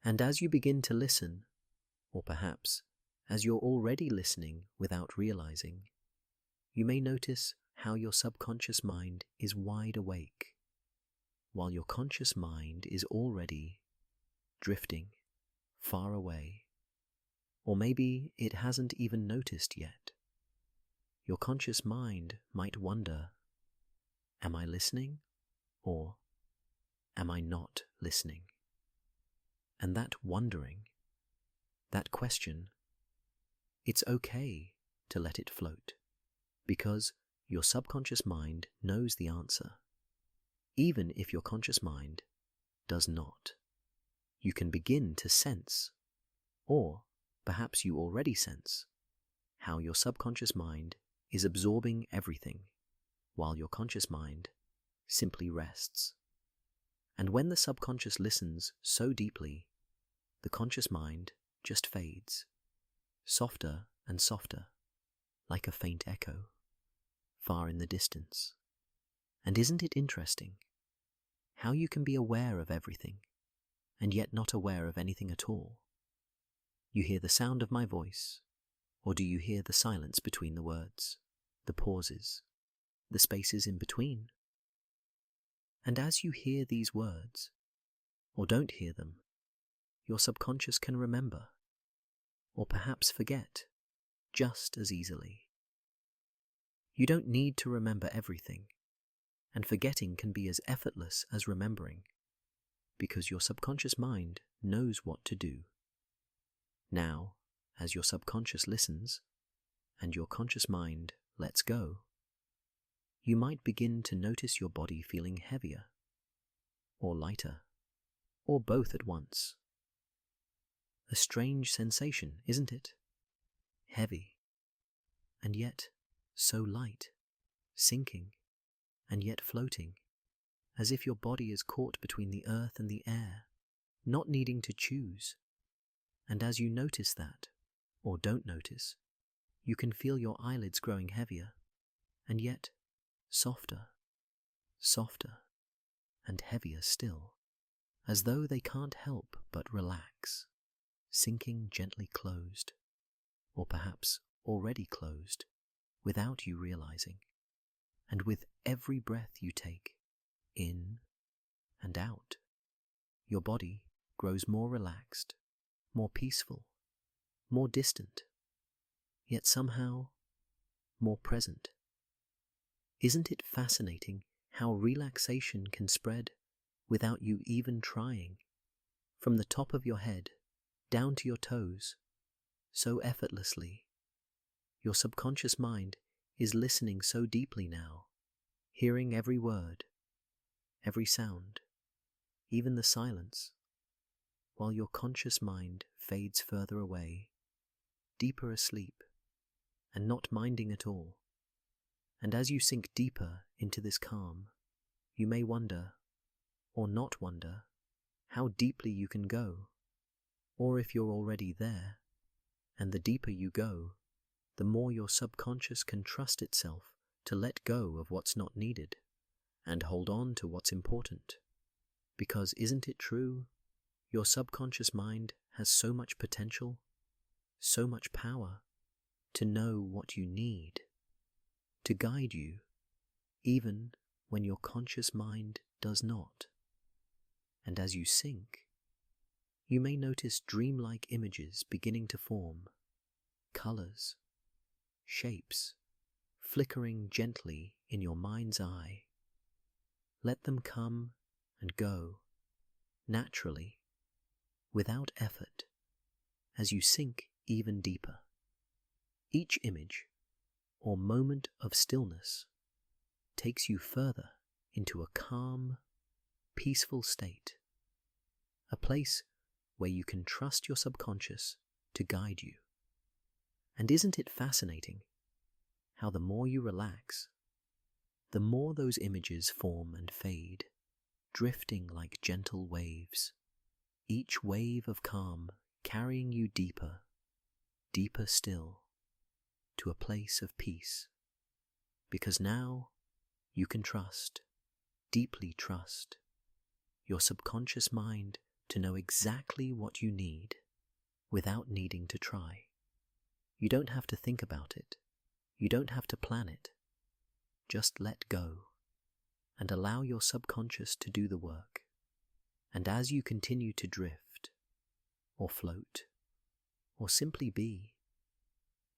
And as you begin to listen, or perhaps as you're already listening without realizing, you may notice how your subconscious mind is wide awake, while your conscious mind is already drifting far away, or maybe it hasn't even noticed yet. Your conscious mind might wonder, am I listening or am I not listening? And that wondering, that question, it's okay to let it float, because your subconscious mind knows the answer. Even if your conscious mind does not, you can begin to sense, or perhaps you already sense, how your subconscious mind is absorbing everything, while your conscious mind simply rests. And when the subconscious listens so deeply, the conscious mind just fades, softer and softer, like a faint echo, far in the distance. And isn't it interesting how you can be aware of everything and yet not aware of anything at all? You hear the sound of my voice, or do you hear the silence between the words, the pauses, the spaces in between? And as you hear these words, or don't hear them, your subconscious can remember, or perhaps forget, just as easily. You don't need to remember everything, and forgetting can be as effortless as remembering, because your subconscious mind knows what to do. Now, as your subconscious listens, and your conscious mind lets go, you might begin to notice your body feeling heavier, or lighter, or both at once. A strange sensation, isn't it? Heavy, and yet so light, sinking, and yet floating, as if your body is caught between the earth and the air, not needing to choose. And as you notice that, or don't notice, you can feel your eyelids growing heavier, and yet softer, softer, and heavier still, as though they can't help but relax, sinking gently closed, or perhaps already closed, without you realizing. And with every breath you take, in and out, your body grows more relaxed, more peaceful, more distant, yet somehow more present. Isn't it fascinating how relaxation can spread without you even trying, from the top of your head down to your toes, so effortlessly? Your subconscious mind is listening so deeply now, hearing every word, every sound, even the silence, while your conscious mind fades further away, deeper asleep, and not minding at all. And as you sink deeper into this calm, you may wonder, or not wonder, how deeply you can go, or if you're already there. And the deeper you go, the more your subconscious can trust itself to let go of what's not needed and hold on to what's important. Because isn't it true, your subconscious mind has so much potential, so much power to know what you need, to guide you, even when your conscious mind does not. And as you sink, you may notice dreamlike images beginning to form, colors, shapes, flickering gently in your mind's eye. Let them come and go, naturally, without effort, as you sink even deeper. Each image, or moment of stillness, takes you further into a calm, peaceful state, a place where you can trust your subconscious to guide you. And isn't it fascinating how the more you relax, the more those images form and fade, drifting like gentle waves, each wave of calm carrying you deeper, deeper still, to a place of peace. Because now you can trust, deeply trust, your subconscious mind to know exactly what you need without needing to try. You don't have to think about it. You don't have to plan it. Just let go and allow your subconscious to do the work. And as you continue to drift, or float, or simply be,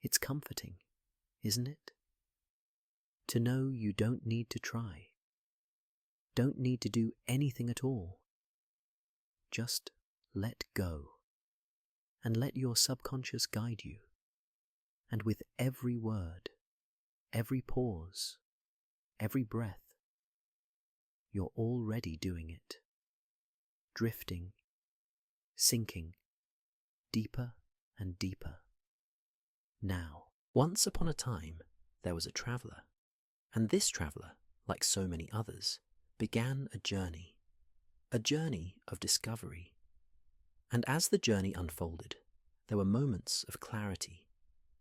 it's comforting, isn't it? To know you don't need to try, don't need to do anything at all. Just let go and let your subconscious guide you. And with every word, every pause, every breath, you're already doing it. Drifting, sinking, deeper and deeper. Now, once upon a time, there was a traveller, and this traveller, like so many others, began a journey of discovery. And as the journey unfolded, there were moments of clarity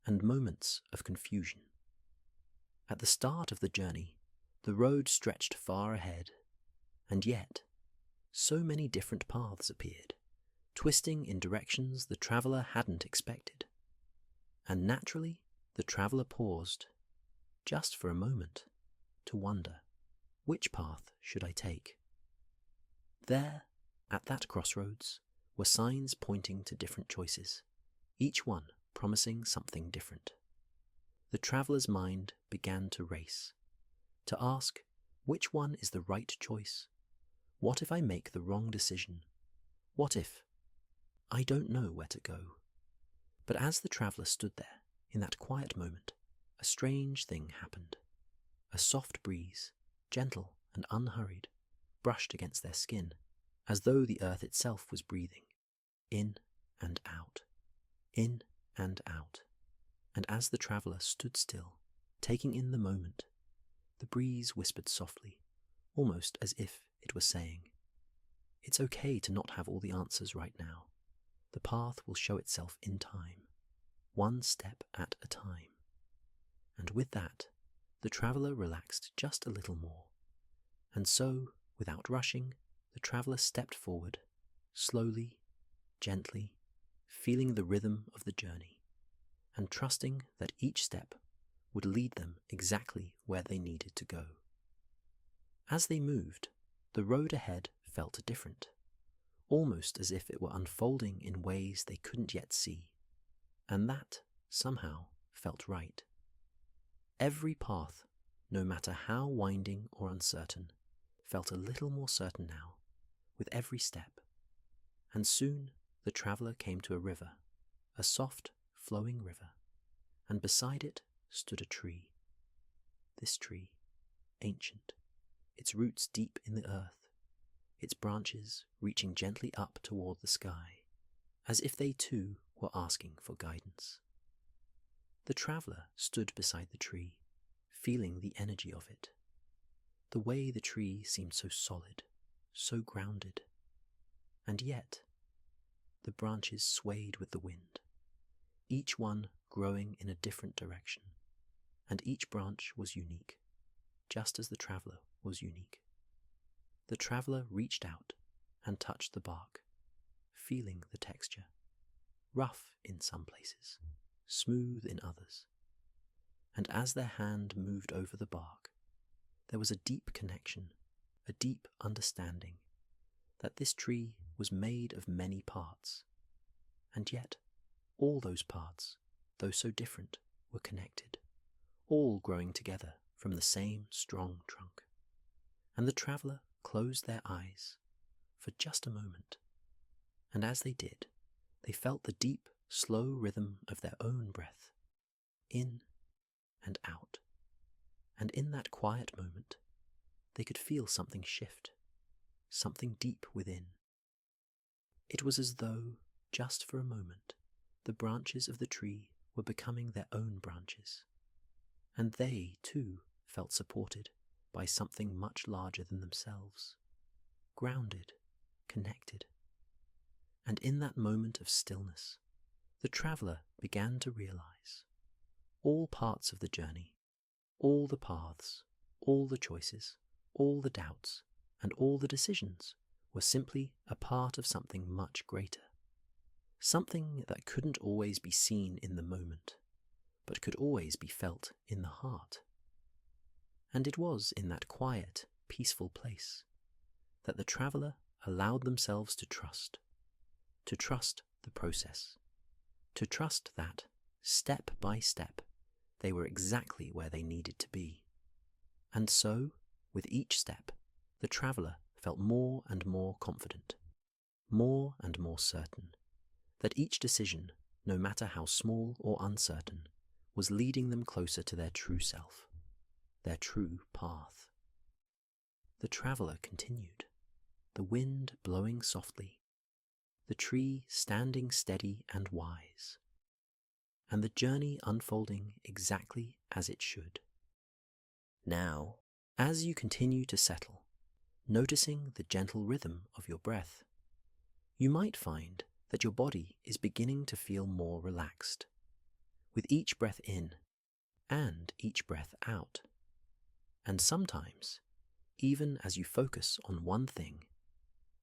and moments of confusion. At the start of the journey, the road stretched far ahead, and yet, so many different paths appeared, twisting in directions the traveller hadn't expected. And naturally, the traveller paused, just for a moment, to wonder, which path should I take? There, at that crossroads, were signs pointing to different choices, each one promising something different. The traveller's mind began to race, to ask, which one is the right choice? What if I make the wrong decision? What if? I don't know where to go. But as the traveller stood there, in that quiet moment, a strange thing happened. A soft breeze, gentle and unhurried, brushed against their skin, as though the earth itself was breathing, in and out, in and out. And as the traveller stood still, taking in the moment, the breeze whispered softly, almost as if it were saying, "It's okay to not have all the answers right now. The path will show itself in time, one step at a time." And with that, the traveller relaxed just a little more. And so, without rushing, the traveller stepped forward, slowly, gently, feeling the rhythm of the journey, and trusting that each step would lead them exactly where they needed to go. As they moved, the road ahead felt different, almost as if it were unfolding in ways they couldn't yet see, and that, somehow, felt right. Every path, no matter how winding or uncertain, felt a little more certain now, with every step, and soon the traveller came to a river, a soft, flowing river, and beside it stood a tree. This tree, ancient, its roots deep in the earth, its branches reaching gently up toward the sky, as if they too were asking for guidance. The traveller stood beside the tree, feeling the energy of it. The way the tree seemed so solid, so grounded, and yet the branches swayed with the wind, each one growing in a different direction, and each branch was unique, just as the traveller was unique. The traveller reached out and touched the bark, feeling the texture, rough in some places, smooth in others. And as their hand moved over the bark, there was a deep connection, a deep understanding that this tree was made of many parts, and yet all those parts, though so different, were connected, all growing together from the same strong trunk. And the traveller closed their eyes for just a moment, and as they did, they felt the deep, slow rhythm of their own breath, in and out. And in that quiet moment, they could feel something shift, something deep within. It was as though, just for a moment, the branches of the tree were becoming their own branches, and they, too, felt supported by something much larger than themselves, grounded, connected. And in that moment of stillness, the traveller began to realize all parts of the journey, all the paths, all the choices, all the doubts, and all the decisions were simply a part of something much greater. Something that couldn't always be seen in the moment, but could always be felt in the heart. And it was in that quiet, peaceful place that the traveler allowed themselves to trust the process, to trust that, step by step, they were exactly where they needed to be. And so, with each step, the traveler felt more and more confident, more and more certain, that each decision, no matter how small or uncertain, was leading them closer to their true self, their true path. The traveler continued, the wind blowing softly, the tree standing steady and wise, and the journey unfolding exactly as it should. Now, as you continue to settle, noticing the gentle rhythm of your breath, you might find that your body is beginning to feel more relaxed, with each breath in and each breath out. And sometimes, even as you focus on one thing,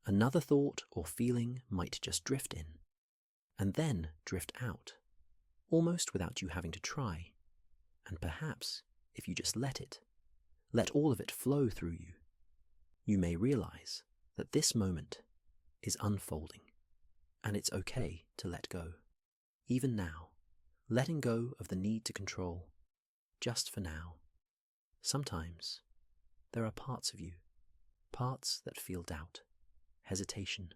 another thought or feeling might just drift in, and then drift out, almost without you having to try. And perhaps, if you just let all of it flow through you, you may realize that this moment is unfolding, and it's okay to let go. Even now, letting go of the need to control, just for now. Sometimes, there are parts of you, parts that feel doubt, hesitation,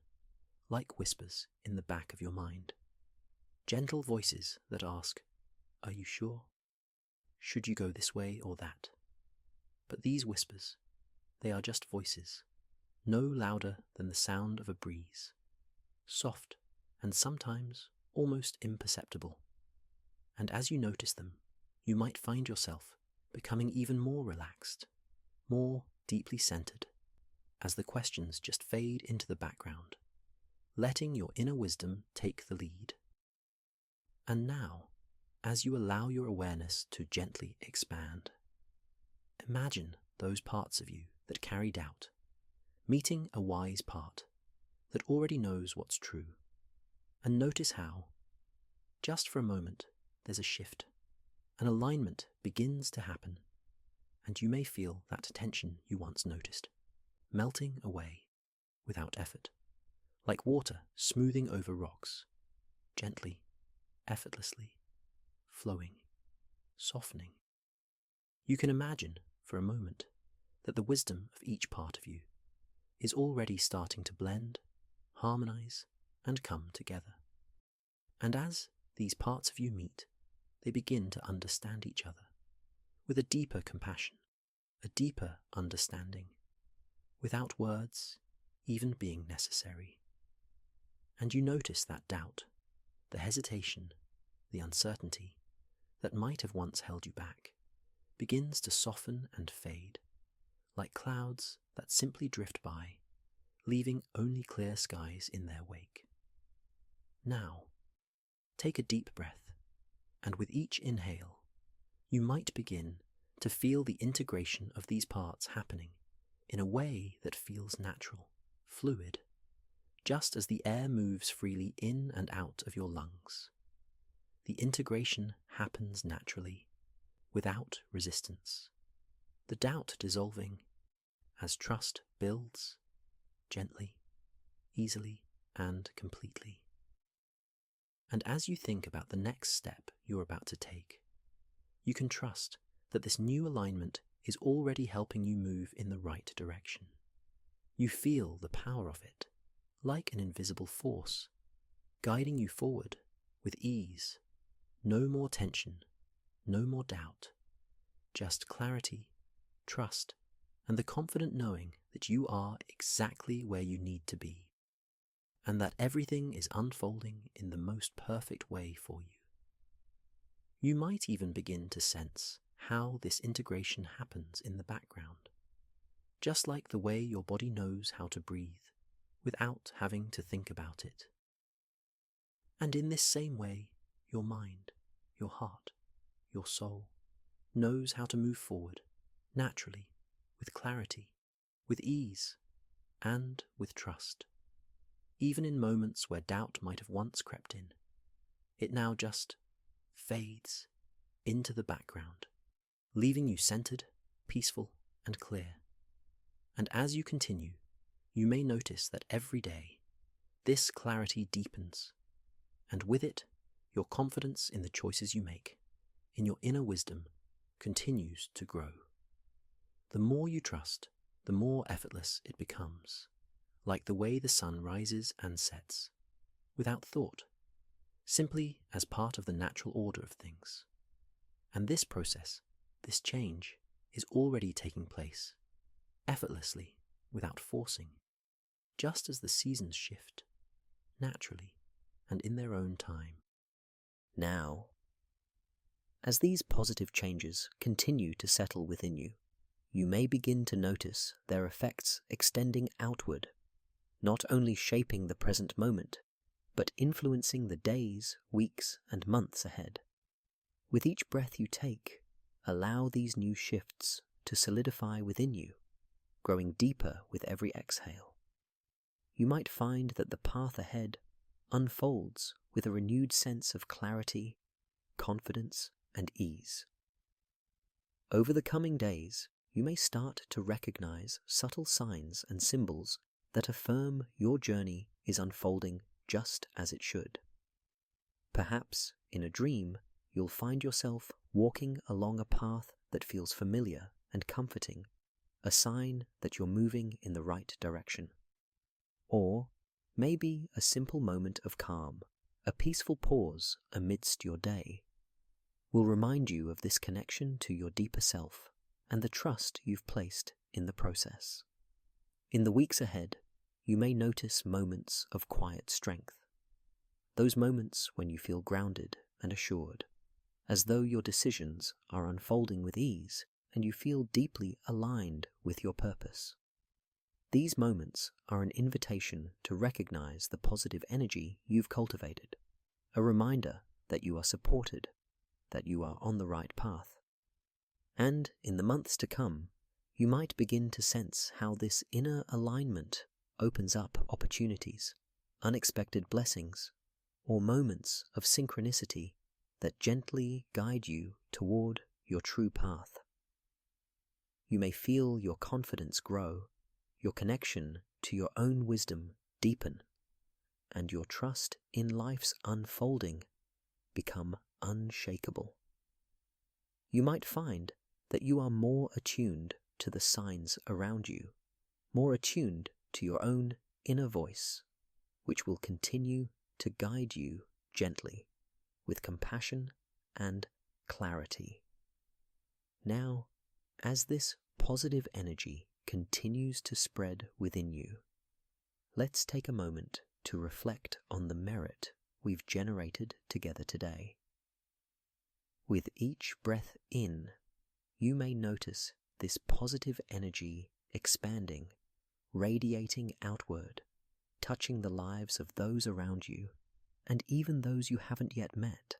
like whispers in the back of your mind. Gentle voices that ask, "Are you sure? Should you go this way or that?" But these whispers, they are just voices, no louder than the sound of a breeze, soft and sometimes almost imperceptible. And as you notice them, you might find yourself becoming even more relaxed, more deeply centered, as the questions just fade into the background, letting your inner wisdom take the lead. And now, as you allow your awareness to gently expand, imagine those parts of you that carry doubt, meeting a wise part that already knows what's true, and notice how, just for a moment, there's a shift, an alignment begins to happen, and you may feel that tension you once noticed, melting away without effort, like water smoothing over rocks, gently, effortlessly, flowing, softening. You can imagine, for a moment, that the wisdom of each part of you is already starting to blend, harmonize, and come together. And as these parts of you meet, they begin to understand each other with a deeper compassion, a deeper understanding, without words even being necessary. And you notice that doubt, the hesitation, the uncertainty that might have once held you back, begins to soften and fade, like clouds that simply drift by, leaving only clear skies in their wake. Now, take a deep breath, and with each inhale, you might begin to feel the integration of these parts happening in a way that feels natural, fluid, just as the air moves freely in and out of your lungs. The integration happens naturally, without resistance, the doubt dissolving as trust builds, gently, easily, and completely. And as you think about the next step you're about to take, you can trust that this new alignment is already helping you move in the right direction. You feel the power of it, like an invisible force, guiding you forward with ease. No more tension, no more doubt, just clarity, trust, and the confident knowing that you are exactly where you need to be, and that everything is unfolding in the most perfect way for you. You might even begin to sense how this integration happens in the background, just like the way your body knows how to breathe without having to think about it. And in this same way, your mind, your heart, your soul knows how to move forward naturally, with clarity, with ease, and with trust. Even in moments where doubt might have once crept in, it now just fades into the background, leaving you centered, peaceful, and clear. And as you continue, you may notice that every day, this clarity deepens, and with it, your confidence in the choices you make, in your inner wisdom, continues to grow. The more you trust, the more effortless it becomes, like the way the sun rises and sets, without thought, simply as part of the natural order of things. And this process, this change, is already taking place, effortlessly, without forcing, just as the seasons shift, naturally and in their own time. Now, as these positive changes continue to settle within you, you may begin to notice their effects extending outward, not only shaping the present moment, but influencing the days, weeks, and months ahead. With each breath you take, allow these new shifts to solidify within you, growing deeper with every exhale. You might find that the path ahead unfolds with a renewed sense of clarity, confidence, and ease. Over the coming days, you may start to recognize subtle signs and symbols that affirm your journey is unfolding just as it should. Perhaps, in a dream, you'll find yourself walking along a path that feels familiar and comforting, a sign that you're moving in the right direction. Or maybe a simple moment of calm, a peaceful pause amidst your day, will remind you of this connection to your deeper self and the trust you've placed in the process. In the weeks ahead, you may notice moments of quiet strength, those moments when you feel grounded and assured, as though your decisions are unfolding with ease and you feel deeply aligned with your purpose. These moments are an invitation to recognize the positive energy you've cultivated, a reminder that you are supported, that you are on the right path. And in the months to come, you might begin to sense how this inner alignment opens up opportunities, unexpected blessings, or moments of synchronicity that gently guide you toward your true path. You may feel your confidence grow, your connection to your own wisdom deepen, and your trust in life's unfolding become unshakable. You might find that you are more attuned to the signs around you, more attuned to your own inner voice, which will continue to guide you gently, with compassion and clarity. Now, as this positive energy continues to spread within you, let's take a moment to reflect on the merit we've generated together today. With each breath in, you may notice this positive energy expanding, radiating outward, touching the lives of those around you and even those you haven't yet met.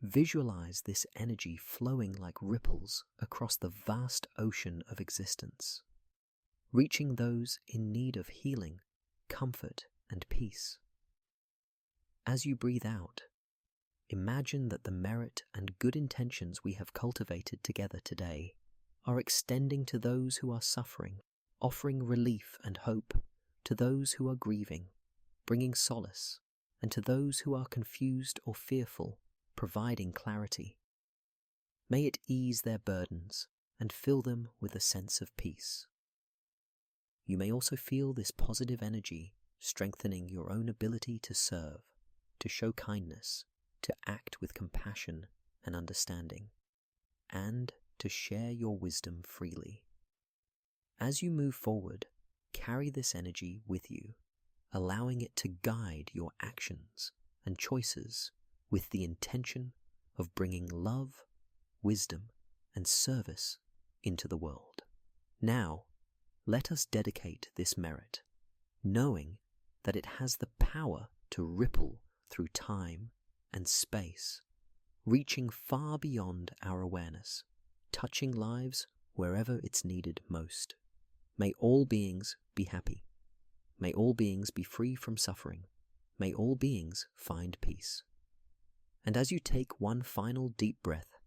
Visualize this energy flowing like ripples across the vast ocean of existence, reaching those in need of healing, comfort, and peace. As you breathe out, imagine that the merit and good intentions we have cultivated together today are extending to those who are suffering, offering relief and hope to those who are grieving, bringing solace, and to those who are confused or fearful, providing clarity. May it ease their burdens and fill them with a sense of peace. You may also feel this positive energy strengthening your own ability to serve, to show kindness, to act with compassion and understanding, and to share your wisdom freely. As you move forward, carry this energy with you, allowing it to guide your actions and choices with the intention of bringing love, wisdom, and service into the world. Now, let us dedicate this merit, knowing that it has the power to ripple through time and space, reaching far beyond our awareness, touching lives wherever it's needed most. May all beings be happy. May all beings be free from suffering. May all beings find peace. And as you take one final deep breath,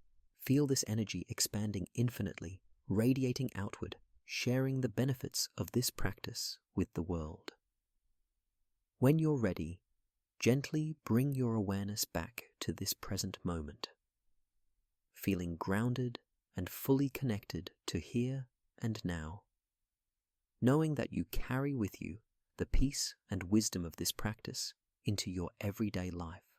feel this energy expanding infinitely, radiating outward, sharing the benefits of this practice with the world. When you're ready, gently bring your awareness back to this present moment, feeling grounded and fully connected to here and now, knowing that you carry with you the peace and wisdom of this practice into your everyday life.